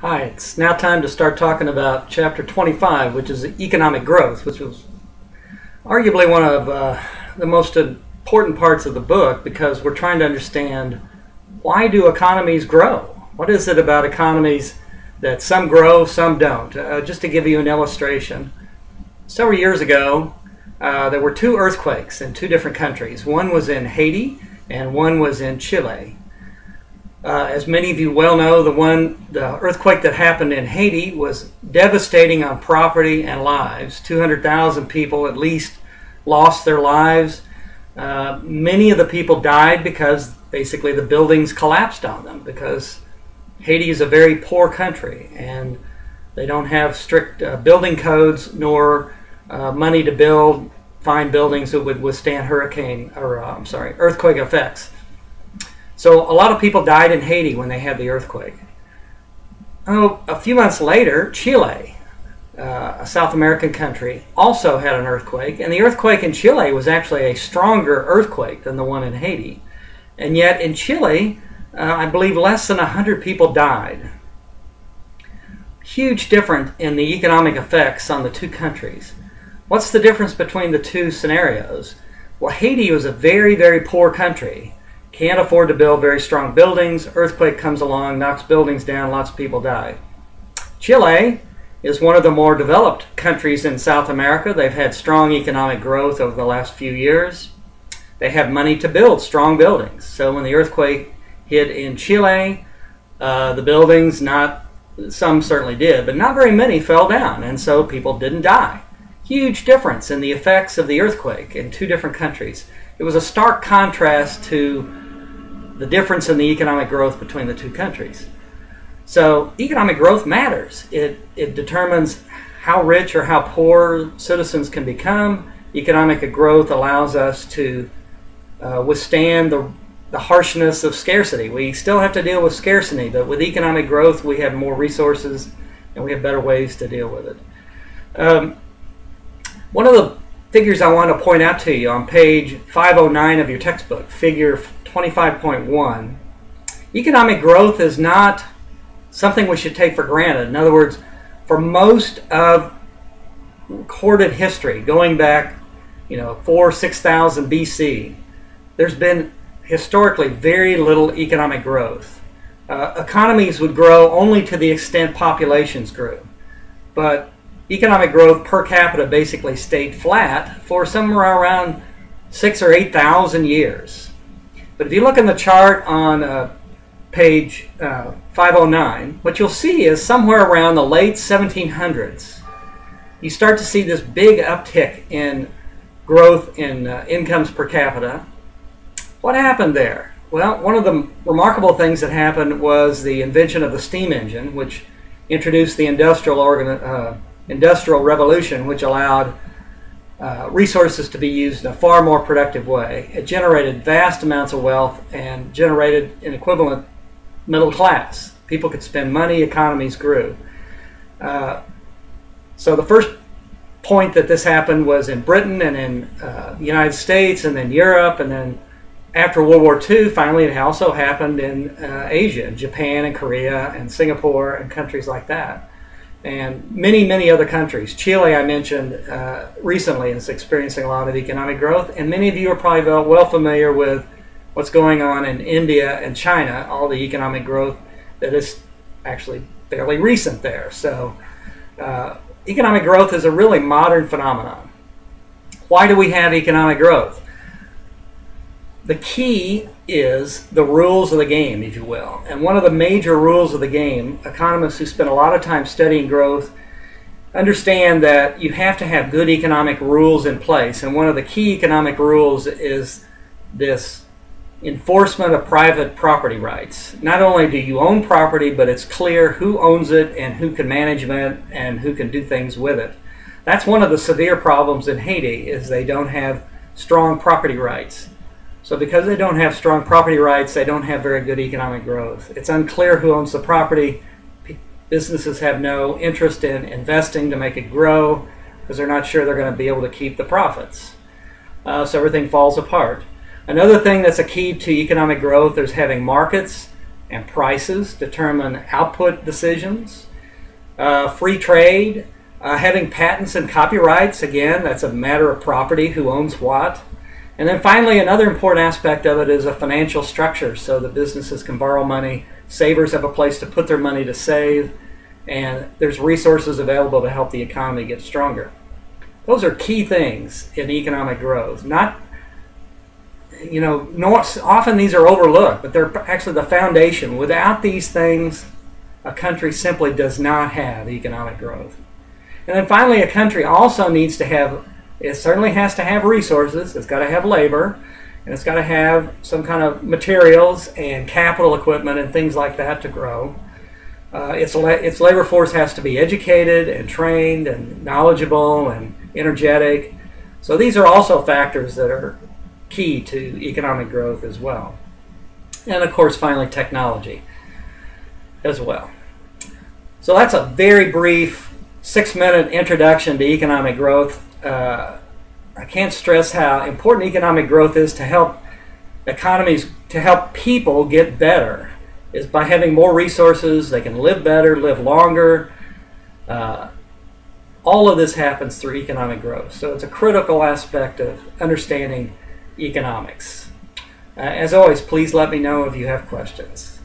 Hi, it's now time to start talking about Chapter 25, which is economic growth, which was arguably one of the most important parts of the book because we're trying to understand why do economies grow? What is it about economies that some grow, some don't? Just to give you an illustration, several years ago there were two earthquakes in two different countries. One was in Haiti and one was in Chile. As many of you well know, the earthquake that happened in Haiti was devastating on property and lives. 200,000 people at least lost their lives. Many of the people died because basically the buildings collapsed on them, because Haiti is a very poor country and they don't have strict building codes nor money to build fine buildings that would withstand earthquake effects. So a lot of people died in Haiti when they had the earthquake. Oh, a few months later, Chile, a South American country, also had an earthquake. And the earthquake in Chile was actually a stronger earthquake than the one in Haiti. And yet in Chile, I believe less than 100 people died. Huge difference in the economic effects on the two countries. What's the difference between the two scenarios? Well, Haiti was a very, very poor country. Can't afford to build very strong buildings. Earthquake comes along, knocks buildings down, lots of people die. Chile is one of the more developed countries in South America. They've had strong economic growth over the last few years. They have money to build strong buildings. So when the earthquake hit in Chile, the buildings, some certainly did, but not very many fell down, and so people didn't die. Huge difference in the effects of the earthquake in two different countries. It was a stark contrast to the difference in the economic growth between the two countries. So economic growth matters. It determines how rich or how poor citizens can become. Economic growth allows us to withstand the harshness of scarcity. We still have to deal with scarcity, but with economic growth we have more resources and we have better ways to deal with it. One of the figures I want to point out to you on page 509 of your textbook, figure 25.1, economic growth is not something we should take for granted. In other words, for most of recorded history, going back 6,000 BC, there's been historically very little economic growth. Economies would grow only to the extent populations grew. But economic growth per capita basically stayed flat for somewhere around 6,000 or 8,000 years. But if you look in the chart on page 509, what you'll see is somewhere around the late 1700s, you start to see this big uptick in growth in incomes per capita. What happened there? Well, one of the remarkable things that happened was the invention of the steam engine, which introduced the Industrial Revolution, which allowed resources to be used in a far more productive way. It generated vast amounts of wealth and generated an equivalent middle class. People could spend money, economies grew. So the first point that this happened was in Britain and in the United States and then Europe, and then after World War II, finally it also happened in Asia, Japan and Korea and Singapore and countries like that. And many, many other countries. Chile, I mentioned recently, is experiencing a lot of economic growth. And many of you are probably well familiar with what's going on in India and China, all the economic growth that is actually fairly recent there. So economic growth is a really modern phenomenon. Why do we have economic growth? The key is the rules of the game, if you will. And one of the major rules of the game, economists who spend a lot of time studying growth understand that you have to have good economic rules in place. And one of the key economic rules is this enforcement of private property rights. Not only do you own property, but it's clear who owns it and who can manage it and who can do things with it. That's one of the severe problems in Haiti, is they don't have strong property rights. So because they don't have strong property rights, they don't have very good economic growth. It's unclear who owns the property. Businesses have no interest in investing to make it grow because they're not sure they're going to be able to keep the profits. So everything falls apart. Another thing that's a key to economic growth is having markets and prices determine output decisions. Free trade, having patents and copyrights, again, that's a matter of property, who owns what. And then finally, another important aspect of it is a financial structure, so the businesses can borrow money, savers have a place to put their money to save, and there's resources available to help the economy get stronger. Those are key things in economic growth. Often these are overlooked, but they're actually the foundation. Without these things, a country simply does not have economic growth. And then finally, a country also needs to have, it certainly has to have resources, it's got to have labor, and it's got to have some kind of materials and capital equipment and things like that to grow. Its labor force has to be educated and trained and knowledgeable and energetic. So these are also factors that are key to economic growth as well. And of course, finally, technology as well. So that's a very brief 6-minute introduction to economic growth. I can't stress how important economic growth is to help economies, to help people get better. Is by having more resources, they can live better, live longer. All of this happens through economic growth. So it's a critical aspect of understanding economics. As always, please let me know if you have questions.